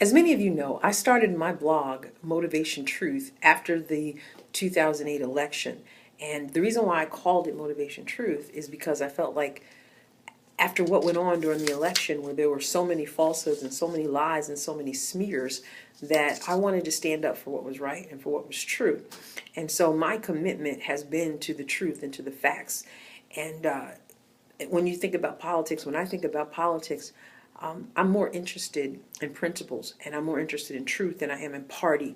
As many of you know, I started my blog, Motivation Truth, after the 2008 election. And the reason why I called it Motivation Truth is because I felt like after what went on during the election, where there were so many falsehoods and so many lies and so many smears, that I wanted to stand up for what was right and for what was true. And so my commitment has been to the truth and to the facts. And when you think about politics, when I think about politics, I'm more interested in principles and I'm more interested in truth than I am in party.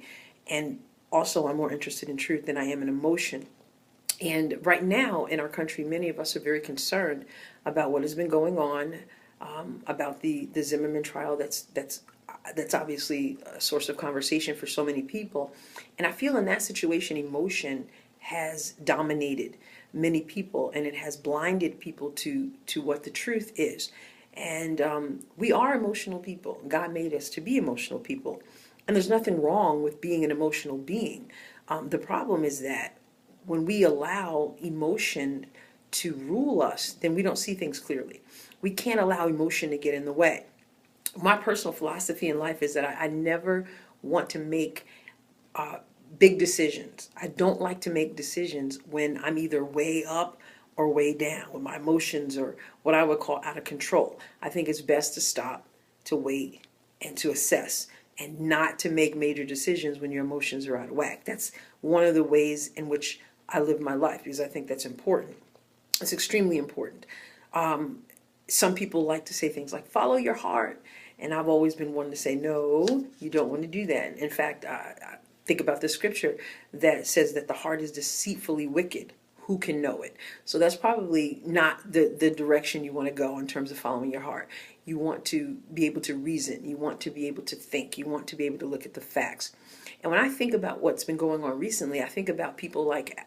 And also, I'm more interested in truth than I am in emotion. And right now in our country, many of us are very concerned about what has been going on, about the Zimmerman trial. That's obviously a source of conversation for so many people. And I feel in that situation, emotion has dominated many people, and it has blinded people to what the truth is. And we are emotional people. God made us to be emotional people. And there's nothing wrong with being an emotional being. The problem is that when we allow emotion to rule us, then we don't see things clearly. We can't allow emotion to get in the way. My personal philosophy in life is that I never want to make big decisions. I don't like to make decisions when I'm either way up or way down, when my emotions are what I would call out of control. I think it's best to stop, to wait, and to assess, and not to make major decisions when your emotions are out of whack. That's one of the ways in which I live my life, because I think that's important. It's extremely important. Some people like to say things like, follow your heart. And I've always been one to say, no, you don't want to do that. In fact, I think about the scripture that says that the heart is deceitfully wicked. Who can know it? So that's probably not the direction you want to go in terms of following your heart. You want to be able to reason. You want to be able to think. You want to be able to look at the facts. And when I think about what's been going on recently, I think about people like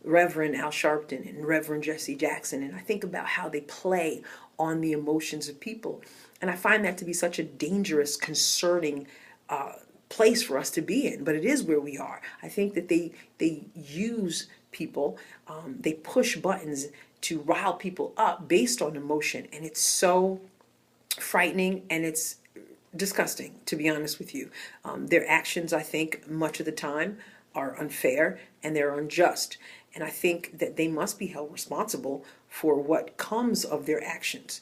Reverend Al Sharpton and Reverend Jesse Jackson, and I think about how they play on the emotions of people. And I find that to be such a dangerous, concerning place for us to be in, but it is where we are. I think that they use people, they push buttons to rile people up based on emotion, and it's so frightening and it's disgusting, to be honest with you. Their actions, I think, much of the time are unfair and they're unjust, and I think that they must be held responsible for what comes of their actions.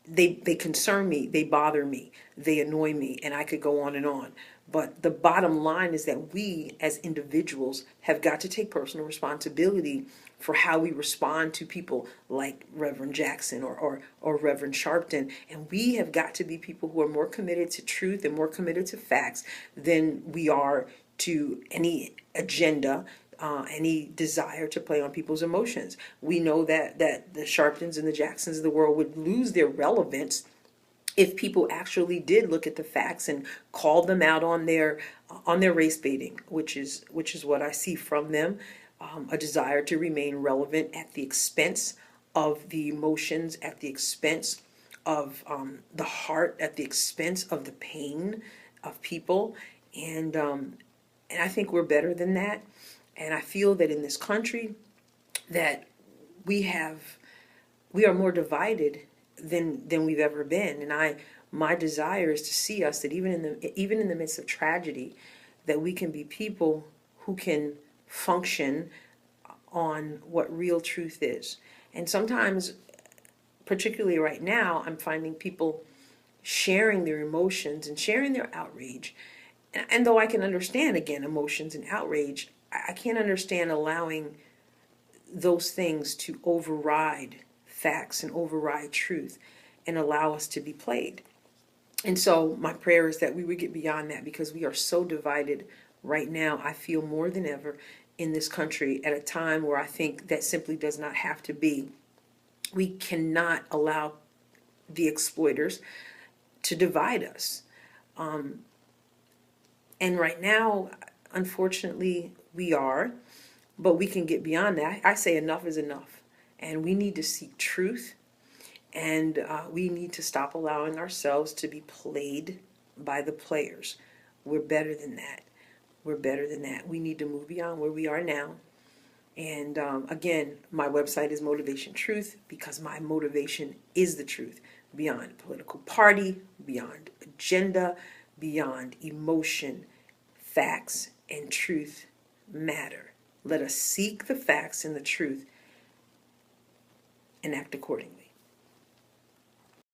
They concern me, they bother me, they annoy me, and I could go on and on. But the bottom line is that we as individuals have got to take personal responsibility for how we respond to people like Reverend Jackson or Reverend Sharpton. And we have got to be people who are more committed to truth and more committed to facts than we are to any agenda, any desire to play on people's emotions. We know that the Sharptons and the Jacksons of the world would lose their relevance if people actually did look at the facts and called them out on their race baiting, which is what I see from them, a desire to remain relevant at the expense of the emotions, at the expense of the heart, at the expense of the pain of people, and I think we're better than that. And I feel that in this country that we are more divided than we've ever been. And my desire is to see us that even in the midst of tragedy, that we can be people who can function on what real truth is. And sometimes, particularly right now, I'm finding people sharing their emotions and sharing their outrage. And though I can understand, again, emotions and outrage, I can't understand allowing those things to override facts and override truth and allow us to be played. And so my prayer is that we would get beyond that, because we are so divided right now. I feel more than ever in this country at a time where I think that simply does not have to be. We cannot allow the exploiters to divide us. And right now, unfortunately, we are, but we can get beyond that. I say enough is enough. And we need to seek truth, and we need to stop allowing ourselves to be played by the players. We're better than that. We're better than that. We need to move beyond where we are now. And again, my website is Motivation Truth, because my motivation is the truth. beyond political party, beyond agenda, beyond emotion. Facts and truth matter. Let us seek the facts and the truth and act accordingly.